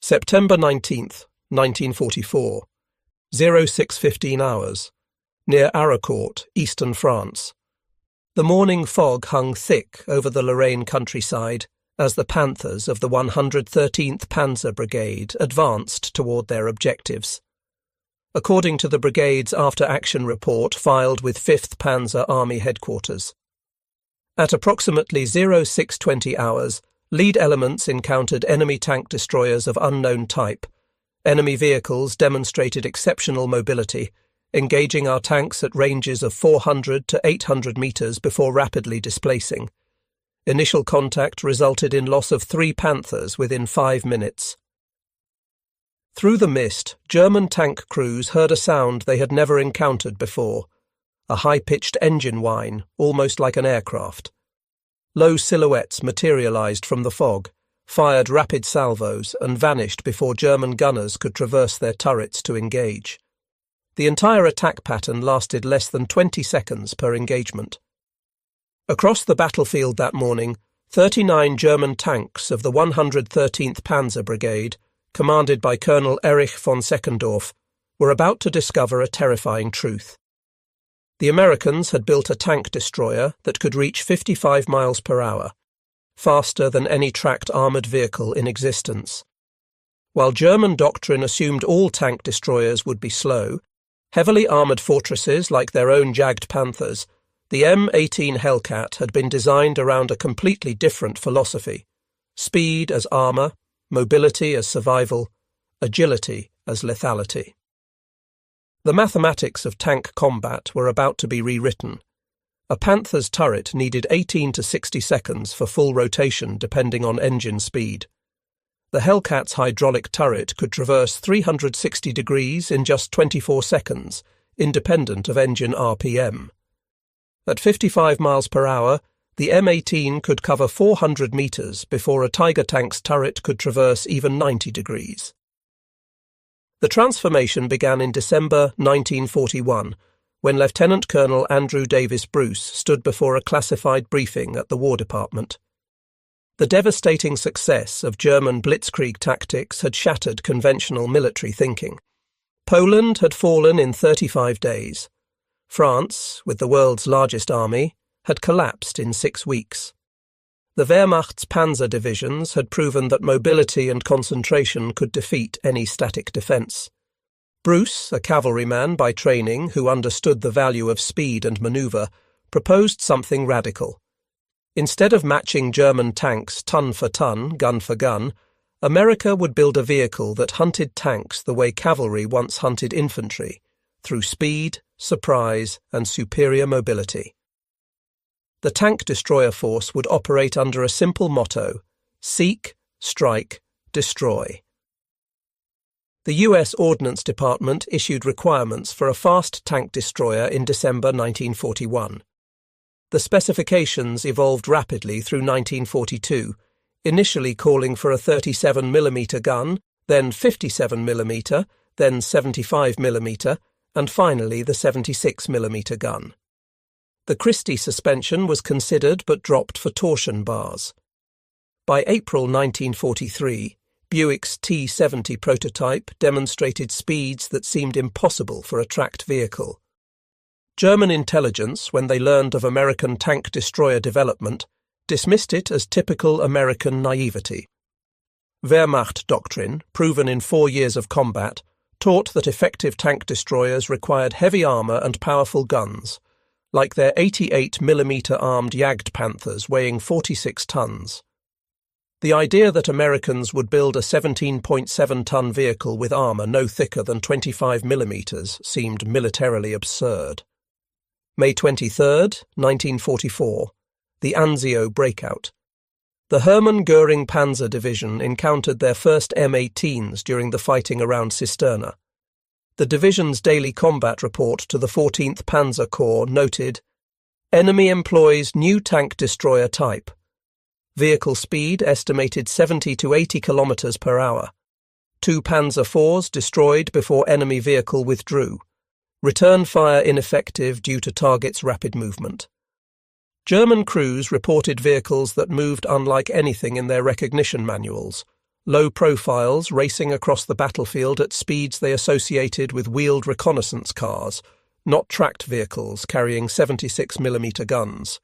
September 19th, 1944, 06:15 hours, near Aricourt, eastern France. The morning fog hung thick over the Lorraine countryside as the Panthers of the 113th Panzer Brigade advanced toward their objectives. According to the brigade's after-action report filed with 5th Panzer Army Headquarters. At approximately 06:20 hours, lead elements encountered enemy tank destroyers of unknown type. Enemy vehicles demonstrated exceptional mobility, engaging our tanks at ranges of 400 to 800 meters before rapidly displacing. Initial contact resulted in loss of 3 Panthers within 5 minutes. Through the mist, German tank crews heard a sound they had never encountered before, a high-pitched engine whine, almost like an aircraft. Low silhouettes materialized from the fog, fired rapid salvos, and vanished before German gunners could traverse their turrets to engage. The entire attack pattern lasted less than 20 seconds per engagement. Across the battlefield that morning, 39 German tanks of the 113th Panzer Brigade, commanded by Colonel Erich von Seckendorf, were about to discover a terrifying truth. The Americans had built a tank destroyer that could reach 55 miles per hour, faster than any tracked armoured vehicle in existence. While German doctrine assumed all tank destroyers would be slow, heavily armoured fortresses like their own Jagd Panthers, the M18 Hellcat had been designed around a completely different philosophy: speed as armour, mobility as survival, agility as lethality. The mathematics of tank combat were about to be rewritten. A Panther's turret needed 18 to 60 seconds for full rotation depending on engine speed. The Hellcat's hydraulic turret could traverse 360 degrees in just 24 seconds, independent of engine RPM. At 55 miles per hour, the M18 could cover 400 meters before a Tiger tank's turret could traverse even 90 degrees. The transformation began in December 1941, when Lieutenant Colonel Andrew Davis Bruce stood before a classified briefing at the War Department. The devastating success of German blitzkrieg tactics had shattered conventional military thinking. Poland had fallen in 35 days. France, with the world's largest army, had collapsed in 6 weeks. The Wehrmacht's panzer divisions had proven that mobility and concentration could defeat any static defence. Bruce, a cavalryman by training who understood the value of speed and manoeuvre, proposed something radical. Instead of matching German tanks ton for ton, gun for gun, America would build a vehicle that hunted tanks the way cavalry once hunted infantry, through speed, surprise, and superior mobility. The tank destroyer force would operate under a simple motto: seek, strike, destroy. The U.S. Ordnance Department issued requirements for a fast tank destroyer in December 1941. The specifications evolved rapidly through 1942, initially calling for a 37mm gun, then 57mm, then 75mm, and finally the 76mm gun. The Christie suspension was considered but dropped for torsion bars. By April 1943, Buick's T-70 prototype demonstrated speeds that seemed impossible for a tracked vehicle. German intelligence, when they learned of American tank destroyer development, dismissed it as typical American naivety. Wehrmacht doctrine, proven in 4 years of combat, taught that effective tank destroyers required heavy armour and powerful guns, like their 88mm armed Jagd Panthers weighing 46 tons. The idea that Americans would build a 17.7-ton vehicle with armour no thicker than 25mm seemed militarily absurd. May 23, 1944, the Anzio breakout. The Hermann Göring Panzer Division encountered their first M18s during the fighting around Cisterna. The division's daily combat report to the 14th Panzer Corps noted, "Enemy employs new tank destroyer type. Vehicle speed estimated 70 to 80 kilometers per hour. 2 Panzer IVs destroyed before enemy vehicle withdrew. Return fire ineffective due to target's rapid movement." German crews reported vehicles that moved unlike anything in their recognition manuals, low profiles racing across the battlefield at speeds they associated with wheeled reconnaissance cars, not tracked vehicles carrying 76mm guns.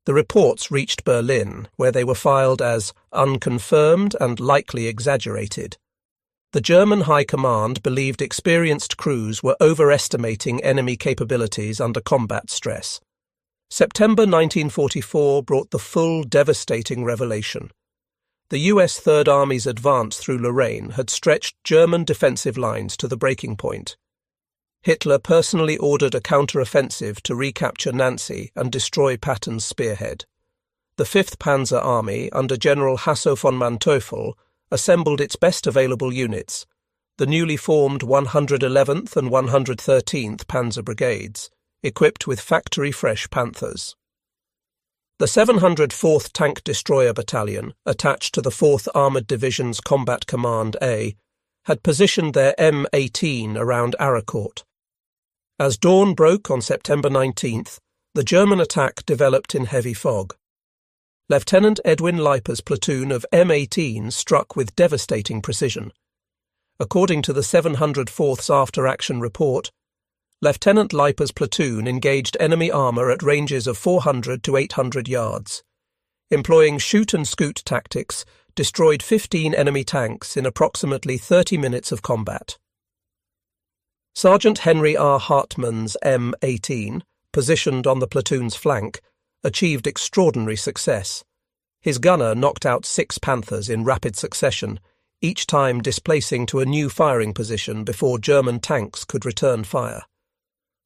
The reports reached Berlin, where they were filed as unconfirmed and likely exaggerated. The German High Command believed experienced crews were overestimating enemy capabilities under combat stress. September 1944 brought the full, devastating revelation. The US Third Army's advance through Lorraine had stretched German defensive lines to the breaking point. Hitler personally ordered a counter-offensive to recapture Nancy and destroy Patton's spearhead. The 5th Panzer Army, under General Hasso von Manteuffel, assembled its best available units, the newly formed 111th and 113th Panzer Brigades, equipped with factory-fresh Panthers. The 704th Tank Destroyer Battalion, attached to the 4th Armoured Division's Combat Command A, had positioned their M18 around Aracourt. As dawn broke on September 19th, the German attack developed in heavy fog. Lieutenant Edwin Leiper's platoon of M18 struck with devastating precision. According to the 704th's after-action report, Lieutenant Leiper's platoon engaged enemy armour at ranges of 400 to 800 yards. Employing shoot-and-scoot tactics, destroyed 15 enemy tanks in approximately 30 minutes of combat. Sergeant Henry R. Hartmann's M18, positioned on the platoon's flank, achieved extraordinary success. His gunner knocked out 6 Panthers in rapid succession, each time displacing to a new firing position before German tanks could return fire.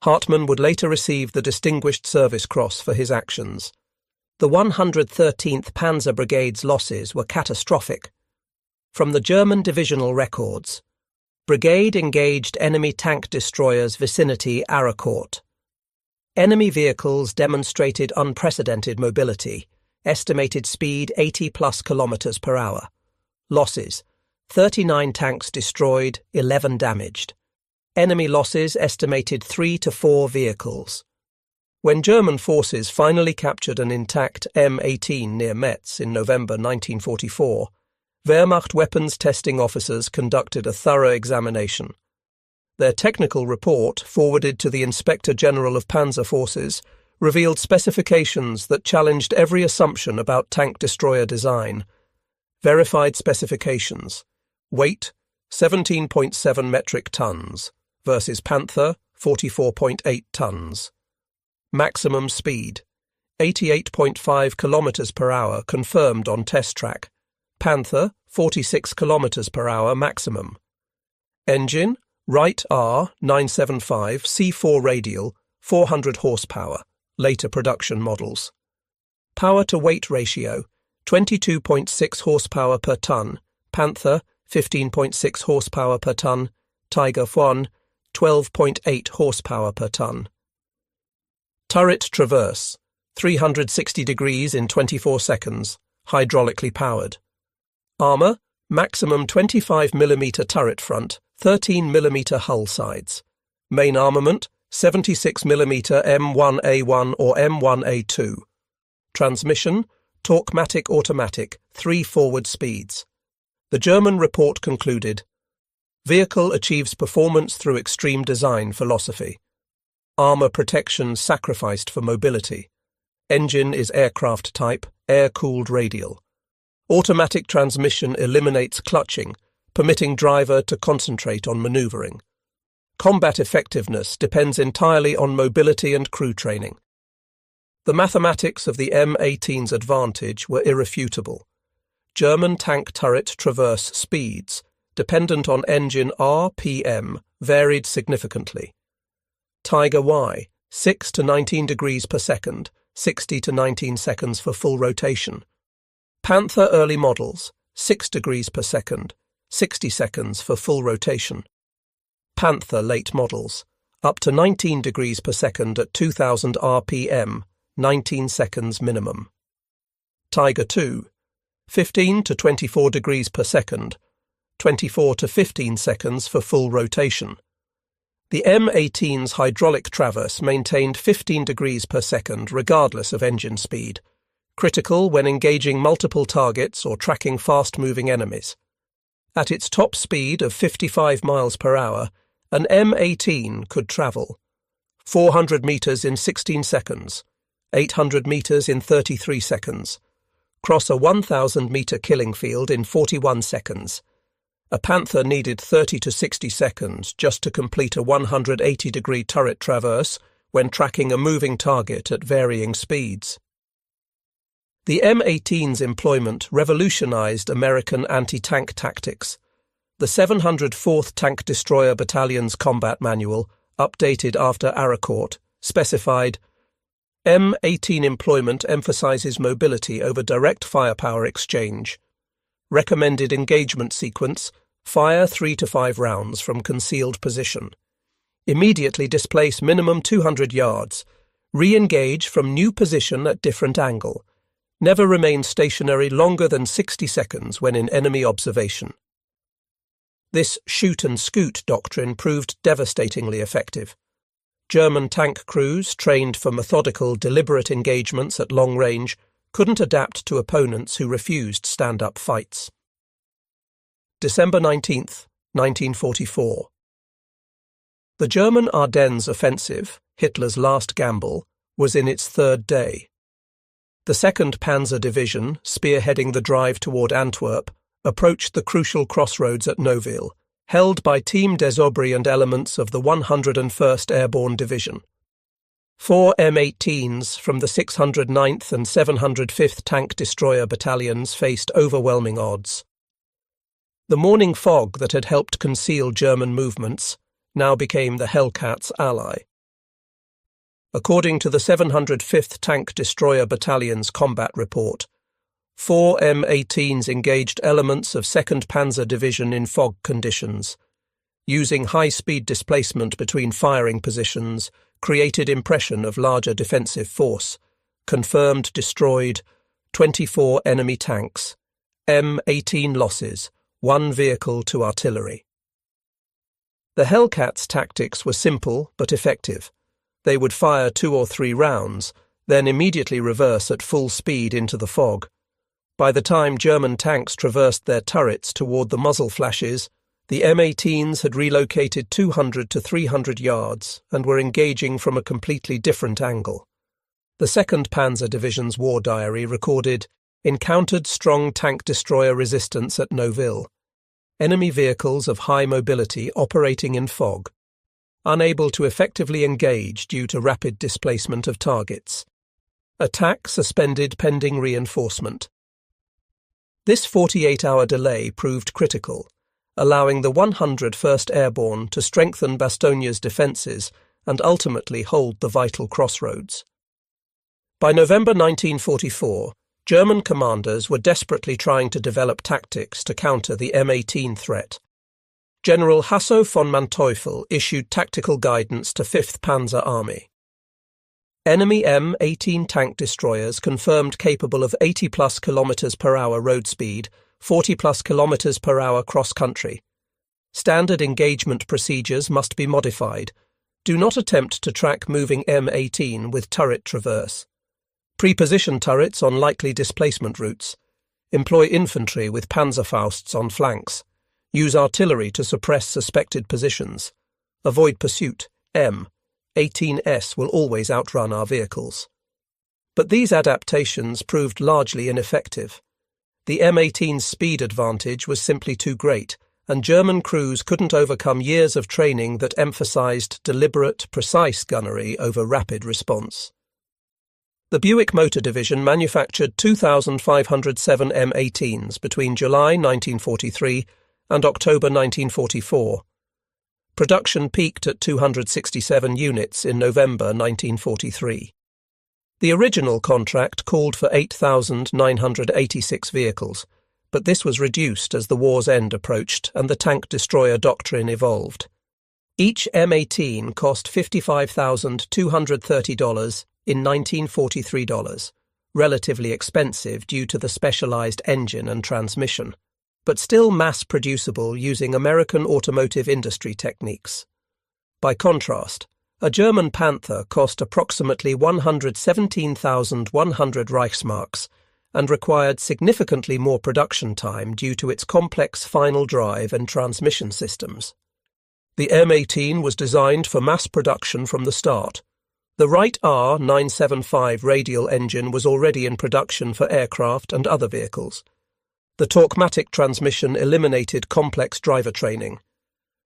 Hartmann would later receive the Distinguished Service Cross for his actions. The 113th Panzer Brigade's losses were catastrophic. From the German divisional records, Brigade engaged enemy tank destroyers vicinity Aracourt. Enemy vehicles demonstrated unprecedented mobility, estimated speed 80+ kilometers per hour. Losses: 39 tanks destroyed, 11 damaged. Enemy losses estimated 3 to 4 vehicles. When German forces finally captured an intact M18 near Metz in November 1944, Wehrmacht weapons testing officers conducted a thorough examination. Their technical report, forwarded to the Inspector General of Panzer Forces, revealed specifications that challenged every assumption about tank destroyer design. Verified specifications: weight 17.7 metric tons versus Panther 44.8 tons. Maximum speed 88.5 kilometers per hour confirmed on test track. Panther 46 kilometers per hour maximum. Engine Wright R975 C4 radial 400 horsepower, later production models. Power to weight ratio 22.6 horsepower per ton, Panther 15.6 horsepower per ton, Tiger 1 12.8 horsepower per ton. Turret traverse 360 degrees in 24 seconds, hydraulically powered. Armour maximum 25mm turret front, 13mm hull sides. Main armament 76mm M1A1 or M1A2. Transmission Torquematic automatic, 3 forward speeds. The German report concluded, vehicle achieves performance through extreme design philosophy. Armour protection sacrificed for mobility. Engine is aircraft type, air-cooled radial. Automatic transmission eliminates clutching, permitting driver to concentrate on manoeuvring. Combat effectiveness depends entirely on mobility and crew training. The mathematics of the M18's advantage were irrefutable. German tank turret traverse speeds, dependent on engine RPM, varied significantly. Tiger Y, 6 to 19 degrees per second, 60 to 19 seconds for full rotation. Panther early models, 6 degrees per second, 60 seconds for full rotation. Panther late models, up to 19 degrees per second at 2000 RPM, 19 seconds minimum. Tiger 2, 15 to 24 degrees per second, 24 to 15 seconds for full rotation. The M18's hydraulic traverse maintained 15 degrees per second regardless of engine speed, critical when engaging multiple targets or tracking fast-moving enemies. At its top speed of 55 miles per hour, an M18 could travel 400 meters in 16 seconds, 800 meters in 33 seconds, cross a 1,000-meter killing field in 41 seconds. A Panther needed 30 to 60 seconds just to complete a 180-degree turret traverse when tracking a moving target at varying speeds. The M18's employment revolutionized American anti-tank tactics. The 704th Tank Destroyer Battalion's combat manual, updated after Aracourt, specified M18 employment emphasizes mobility over direct firepower exchange. Recommended engagement sequence: fire 3 to 5 rounds from concealed position. Immediately displace minimum 200 yards. Re-engage from new position at different angle. Never remain stationary longer than 60 seconds when in enemy observation. This shoot and scoot doctrine proved devastatingly effective. German tank crews, trained for methodical, deliberate engagements at long range, couldn't adapt to opponents who refused stand-up fights. December 19, 1944. The German Ardennes offensive, Hitler's last gamble, was in its third day. The 2nd Panzer Division, spearheading the drive toward Antwerp, approached the crucial crossroads at Nouville, held by Team des Aubry and elements of the 101st Airborne Division. 4 M18s from the 609th and 705th Tank Destroyer Battalions faced overwhelming odds. The morning fog that had helped conceal German movements now became the Hellcat's ally. According to the 705th Tank Destroyer Battalion's combat report, 4 M18s engaged elements of 2nd Panzer Division in fog conditions. Using high-speed displacement between firing positions, created impression of larger defensive force. Confirmed destroyed 24 enemy tanks. M18 losses, 1 vehicle to artillery. The Hellcat's tactics were simple but effective. They would fire 2 or 3 rounds, then immediately reverse at full speed into the fog. By the time German tanks traversed their turrets toward the muzzle flashes, the M18s had relocated 200 to 300 yards and were engaging from a completely different angle. The 2nd Panzer Division's war diary recorded, encountered strong tank destroyer resistance at Nouville. Enemy vehicles of high mobility operating in fog. Unable to effectively engage due to rapid displacement of targets. Attack suspended pending reinforcement. This 48-hour delay proved critical, allowing the 101st Airborne to strengthen Bastogna's defences and ultimately hold the vital crossroads. By November 1944, German commanders were desperately trying to develop tactics to counter the M18 threat. General Hasso von Manteuffel issued tactical guidance to 5th Panzer Army. Enemy M18 tank destroyers confirmed capable of 80+ kilometers per hour road speed, 40+ kilometers per hour cross-country. Standard engagement procedures must be modified. Do not attempt to track moving M18 with turret traverse. Pre-position turrets on likely displacement routes. Employ infantry with Panzerfausts on flanks. Use artillery to suppress suspected positions. Avoid pursuit. M18s will always outrun our vehicles. But these adaptations proved largely ineffective. The M18's speed advantage was simply too great, and German crews couldn't overcome years of training that emphasized deliberate, precise gunnery over rapid response. The Buick Motor Division manufactured 2,507 M18s between July 1943 and October 1944. Production peaked at 267 units in November 1943. The original contract called for 8,986 vehicles, but this was reduced as the war's end approached and the tank destroyer doctrine evolved. Each M18 cost $55,230 in 1943 dollars, relatively expensive due to the specialized engine and transmission, but still mass-producible using American automotive industry techniques. By contrast, a German Panther cost approximately 117,100 Reichsmarks and required significantly more production time due to its complex final drive and transmission systems. The M18 was designed for mass production from the start. The Wright R975 radial engine was already in production for aircraft and other vehicles. The Torquematic transmission eliminated complex driver training.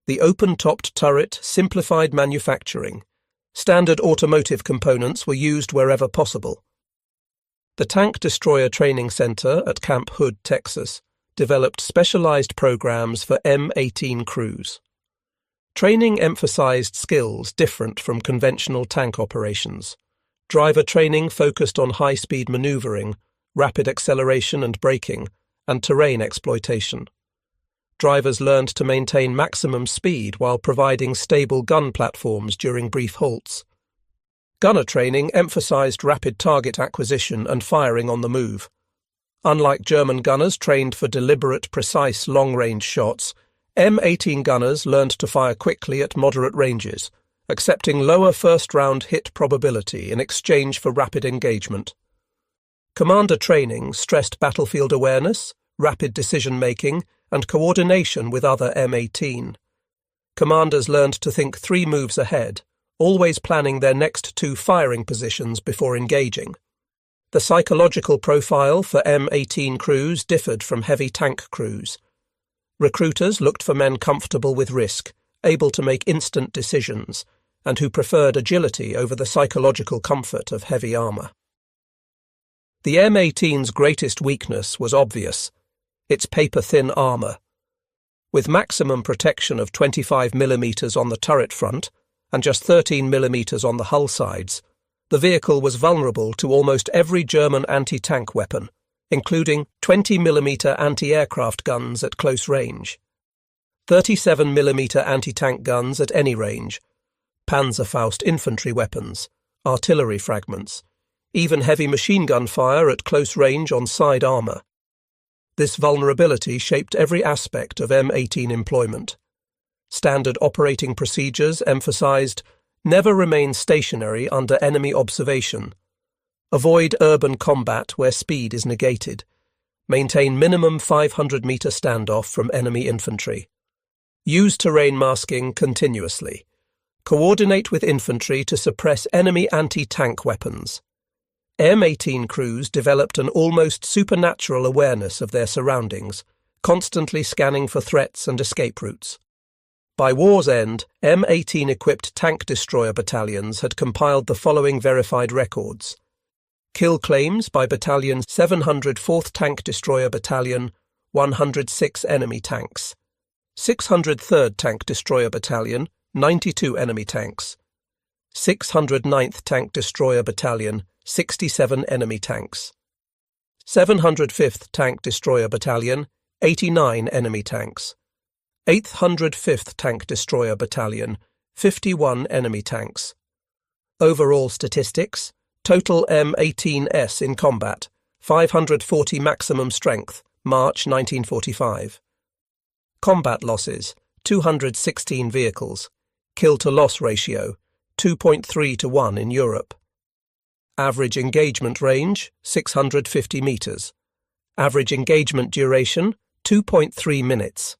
The open-topped turret simplified manufacturing. Standard automotive components were used wherever possible. The Tank Destroyer Training Center at Camp Hood, Texas, developed specialized programs for M18 crews. Training emphasized skills different from conventional tank operations. Driver training focused on high-speed maneuvering, rapid acceleration and braking, and terrain exploitation. Drivers learned to maintain maximum speed while providing stable gun platforms during brief halts. Gunner training emphasized rapid target acquisition and firing on the move. Unlike German gunners trained for deliberate, precise long-range shots, M18 gunners learned to fire quickly at moderate ranges, accepting lower first-round hit probability in exchange for rapid engagement. Commander training stressed battlefield awareness, rapid decision-making, and coordination with other M18. Commanders learned to think 3 moves ahead, always planning their next 2 firing positions before engaging. The psychological profile for M18 crews differed from heavy tank crews. Recruiters looked for men comfortable with risk, able to make instant decisions, and who preferred agility over the psychological comfort of heavy armor. The M18's greatest weakness was obvious: its paper-thin armor. With maximum protection of 25 mm on the turret front and just 13 mm on the hull sides, the vehicle was vulnerable to almost every German anti-tank weapon, including 20 mm anti-aircraft guns at close range, 37 mm anti-tank guns at any range, Panzerfaust infantry weapons, artillery fragments, even heavy machine gun fire at close range on side armor. This vulnerability shaped every aspect of M18 employment. Standard operating procedures emphasized never remain stationary under enemy observation. Avoid urban combat where speed is negated. Maintain minimum 500-meter standoff from enemy infantry. Use terrain masking continuously. Coordinate with infantry to suppress enemy anti-tank weapons. M18 crews developed an almost supernatural awareness of their surroundings, constantly scanning for threats and escape routes. By war's end, M18-equipped tank destroyer battalions had compiled the following verified records. Kill claims by Battalion 704th Tank Destroyer Battalion, 106 enemy tanks. 603rd Tank Destroyer Battalion, 92 enemy tanks. 609th Tank Destroyer Battalion, 67 enemy tanks. 705th Tank Destroyer Battalion, 89 enemy tanks. 805th Tank Destroyer Battalion, 51 enemy tanks. Overall statistics: total M18s in combat, 540 maximum strength, March 1945. Combat losses, 216 vehicles. Kill-to-loss ratio, 2.3 to 1 in Europe. Average engagement range, 650 meters. Average engagement duration, 2.3 minutes.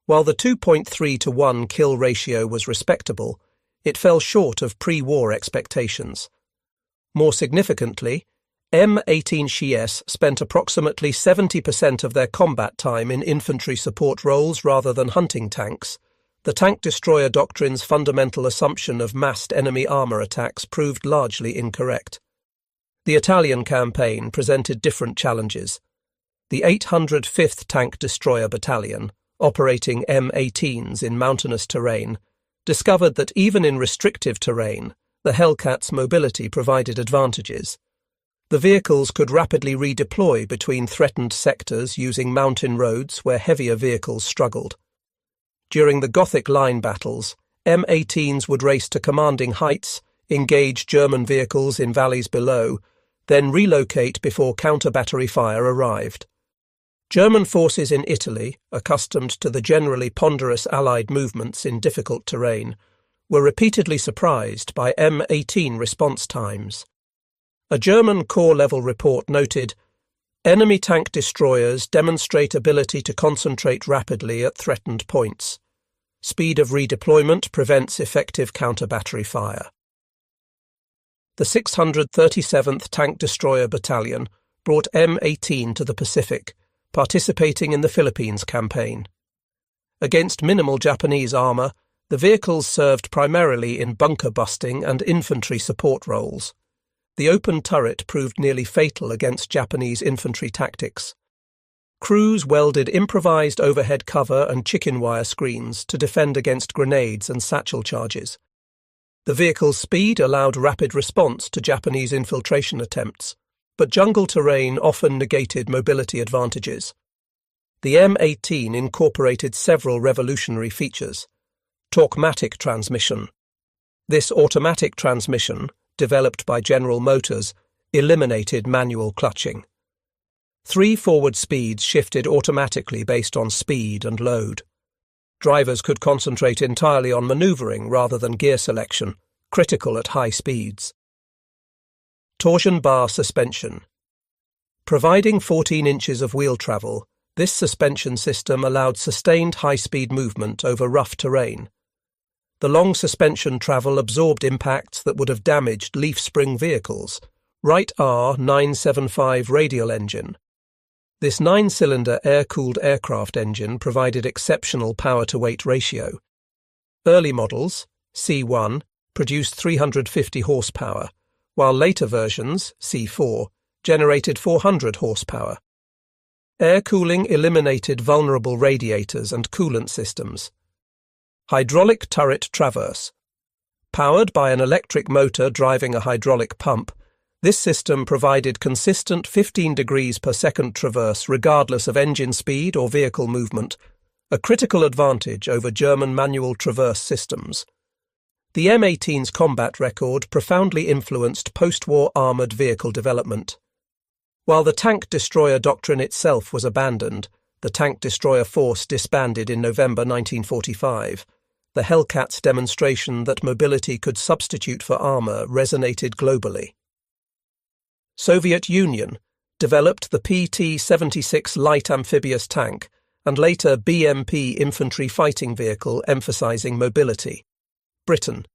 While the 2.3 to 1 kill ratio was respectable, it fell short of pre-war expectations. More significantly, M18s spent approximately 70% of their combat time in infantry support roles rather than hunting tanks. The tank destroyer doctrine's fundamental assumption of massed enemy armor attacks proved largely incorrect. The Italian campaign presented different challenges. The 805th Tank Destroyer Battalion, operating M18s in mountainous terrain, discovered that even in restrictive terrain, the Hellcat's mobility provided advantages. The vehicles could rapidly redeploy between threatened sectors using mountain roads where heavier vehicles struggled. During the Gothic line battles, M18s would race to commanding heights, engage German vehicles in valleys below, then relocate before counter-battery fire arrived. German forces in Italy, accustomed to the generally ponderous Allied movements in difficult terrain, were repeatedly surprised by M18 response times. A German corps-level report noted, Enemy tank destroyers demonstrate ability to concentrate rapidly at threatened points. Speed of redeployment prevents effective counter-battery fire. The 637th Tank Destroyer Battalion brought M18 to the Pacific, participating in the Philippines campaign. Against minimal Japanese armour, the vehicles served primarily in bunker busting and infantry support roles. The open turret proved nearly fatal against Japanese infantry tactics. Crews welded improvised overhead cover and chicken wire screens to defend against grenades and satchel charges. The vehicle's speed allowed rapid response to Japanese infiltration attempts, but jungle terrain often negated mobility advantages. The M18 incorporated several revolutionary features. Torquematic transmission. This automatic transmission, developed by General Motors, eliminated manual clutching. 3 forward speeds shifted automatically based on speed and load. Drivers could concentrate entirely on maneuvering rather than gear selection, critical at high speeds. Torsion bar suspension. Providing 14 inches of wheel travel, this suspension system allowed sustained high-speed movement over rough terrain. The long suspension travel absorbed impacts that would have damaged leaf spring vehicles. Wright R975 radial engine. This 9-cylinder air-cooled aircraft engine provided exceptional power-to-weight ratio. Early models, C1, produced 350 horsepower, while later versions, C4, generated 400 horsepower. Air cooling eliminated vulnerable radiators and coolant systems. Hydraulic turret traverse. Powered by an electric motor driving a hydraulic pump, this system provided consistent 15 degrees per second traverse regardless of engine speed or vehicle movement, a critical advantage over German manual traverse systems. The M18's combat record profoundly influenced post-war armoured vehicle development. While the tank destroyer doctrine itself was abandoned, the tank destroyer force disbanded in November 1945. The Hellcat's demonstration that mobility could substitute for armour resonated globally. Soviet Union developed the PT-76 light amphibious tank and later BMP infantry fighting vehicle emphasizing mobility. Britain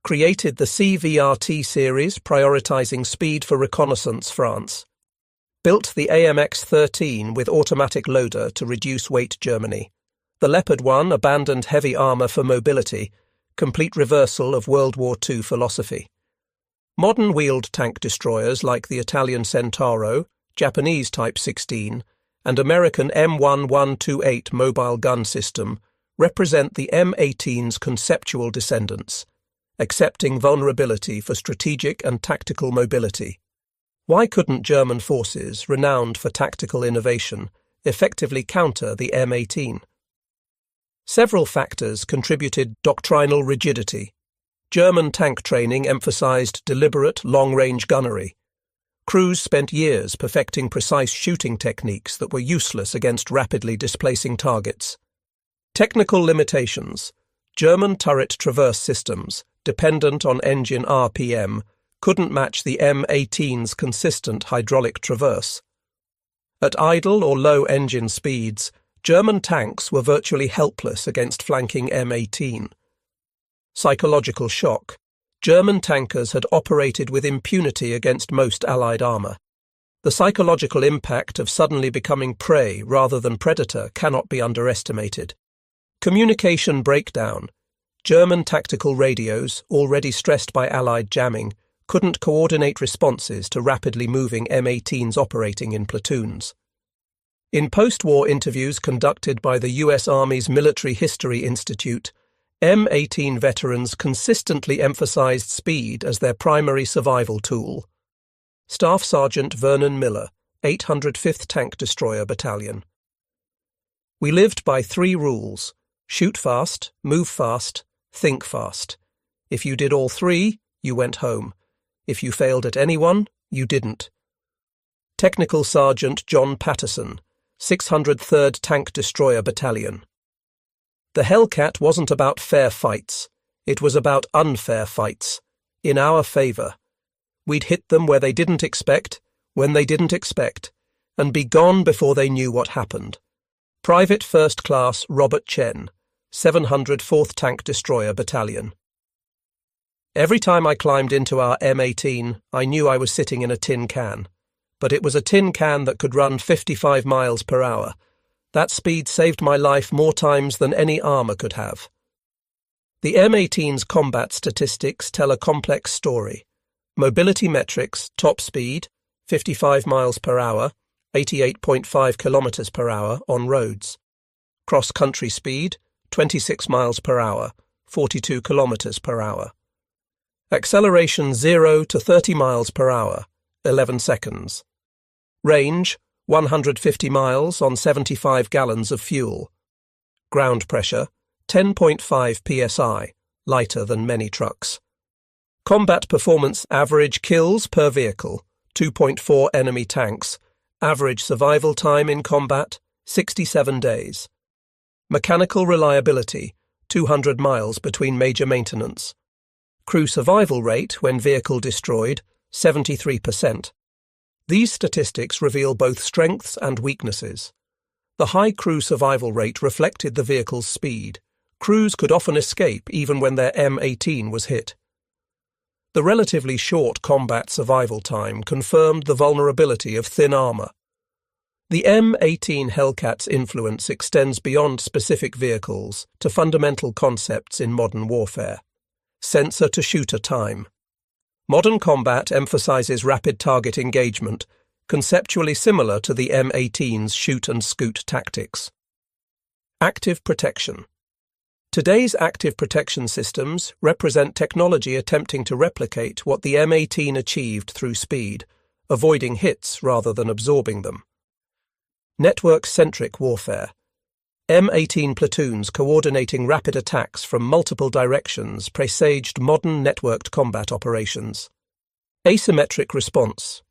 created the CVRT series prioritizing speed for reconnaissance. France built the AMX-13 with automatic loader to reduce weight. Germany. The Leopard 1 abandoned heavy armour for mobility, complete reversal of World War II philosophy. Modern wheeled tank destroyers like the Italian Centauro, Japanese Type 16, and American M1128 mobile gun system represent the M18's conceptual descendants, accepting vulnerability for strategic and tactical mobility. Why couldn't German forces, renowned for tactical innovation, effectively counter the M18? Several factors contributed doctrinal rigidity. German tank training emphasized deliberate, long-range gunnery. Crews spent years perfecting precise shooting techniques that were useless against rapidly displacing targets. Technical limitations. German turret traverse systems, dependent on engine RPM, couldn't match the M18's consistent hydraulic traverse. At idle or low engine speeds, German tanks were virtually helpless against flanking M18. Psychological shock. German tankers had operated with impunity against most Allied armour. The psychological impact of suddenly becoming prey rather than predator cannot be underestimated. Communication breakdown. German tactical radios, already stressed by Allied jamming, couldn't coordinate responses to rapidly moving M18s operating in platoons. In post-war interviews conducted by the U.S. Army's Military History Institute, M18 veterans consistently emphasized speed as their primary survival tool. Staff Sergeant Vernon Miller, 805th Tank Destroyer Battalion. We lived by 3 rules: shoot fast, move fast, think fast. If you did all 3, you went home. If you failed at any one, you didn't. Technical Sergeant John Patterson, 603rd Tank Destroyer Battalion. The Hellcat wasn't about fair fights. It was about unfair fights. In our favour. We'd hit them where they didn't expect, when they didn't expect, and be gone before they knew what happened. Private First Class Robert Chen, 704th Tank Destroyer Battalion. Every time I climbed into our M18, I knew I was sitting in a tin can. But it was a tin can that could run 55 miles per hour. That speed saved my life more times than any armour could have. The M18's combat statistics tell a complex story. Mobility metrics, top speed, 55 miles per hour, 88.5 kilometers per hour on roads. Cross-country speed, 26 miles per hour, 42 kilometers per hour. Acceleration 0 to 30 miles per hour, 11 seconds. Range, 150 miles on 75 gallons of fuel. Ground pressure, 10.5 psi, lighter than many trucks. Combat performance average kills per vehicle, 2.4 enemy tanks. Average survival time in combat, 67 days. Mechanical reliability, 200 miles between major maintenance. Crew survival rate when vehicle destroyed, 73%. These statistics reveal both strengths and weaknesses. The high crew survival rate reflected the vehicle's speed. Crews could often escape even when their M18 was hit. The relatively short combat survival time confirmed the vulnerability of thin armour. The M18 Hellcat's influence extends beyond specific vehicles to fundamental concepts in modern warfare. Sensor-to-shooter time. Modern combat emphasises rapid target engagement, conceptually similar to the M18's shoot-and-scoot tactics. Active protection. Today's active protection systems represent technology attempting to replicate what the M18 achieved through speed, avoiding hits rather than absorbing them. Network-centric warfare. M18 platoons coordinating rapid attacks from multiple directions presaged modern networked combat operations. Asymmetric response.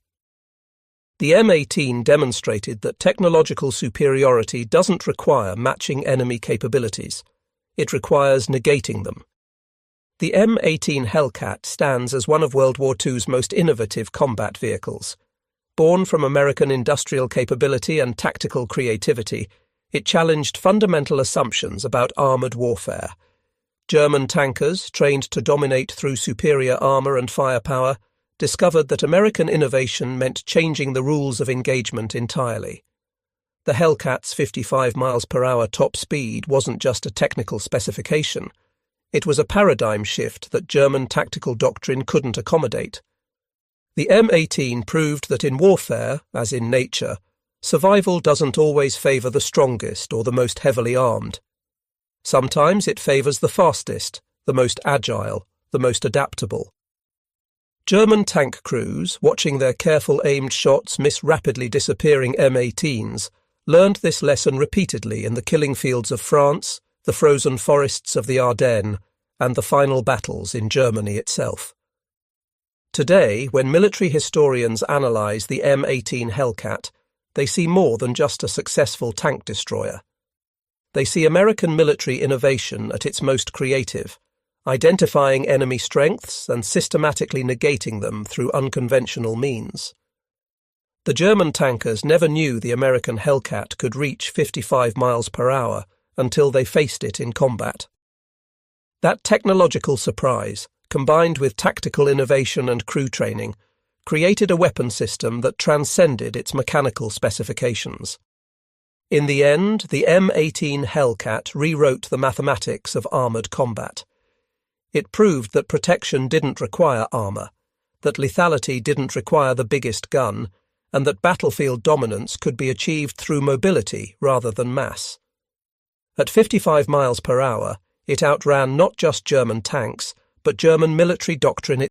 The M18 demonstrated that technological superiority doesn't require matching enemy capabilities. It requires negating them. The M18 Hellcat stands as one of World War II's most innovative combat vehicles. Born from American industrial capability and tactical creativity, it challenged fundamental assumptions about armoured warfare. German tankers, trained to dominate through superior armour and firepower, discovered that American innovation meant changing the rules of engagement entirely. The Hellcat's 55 miles per hour top speed wasn't just a technical specification. It was a paradigm shift that German tactical doctrine couldn't accommodate. The M18 proved that in warfare, as in nature, survival doesn't always favour the strongest or the most heavily armed. Sometimes it favours the fastest, the most agile, the most adaptable. German tank crews, watching their careful aimed shots miss rapidly disappearing M18s, learned this lesson repeatedly in the killing fields of France, the frozen forests of the Ardennes, and the final battles in Germany itself. Today, when military historians analyse the M18 Hellcat, they see more than just a successful tank destroyer. They see American military innovation at its most creative, identifying enemy strengths and systematically negating them through unconventional means. The German tankers never knew the American Hellcat could reach 55 miles per hour until they faced it in combat. That technological surprise, combined with tactical innovation and crew training, created a weapon system that transcended its mechanical specifications. In the end, the M18 Hellcat rewrote the mathematics of armoured combat. It proved that protection didn't require armour, that lethality didn't require the biggest gun, and that battlefield dominance could be achieved through mobility rather than mass. At 55 miles per hour, it outran not just German tanks, but German military doctrine itself.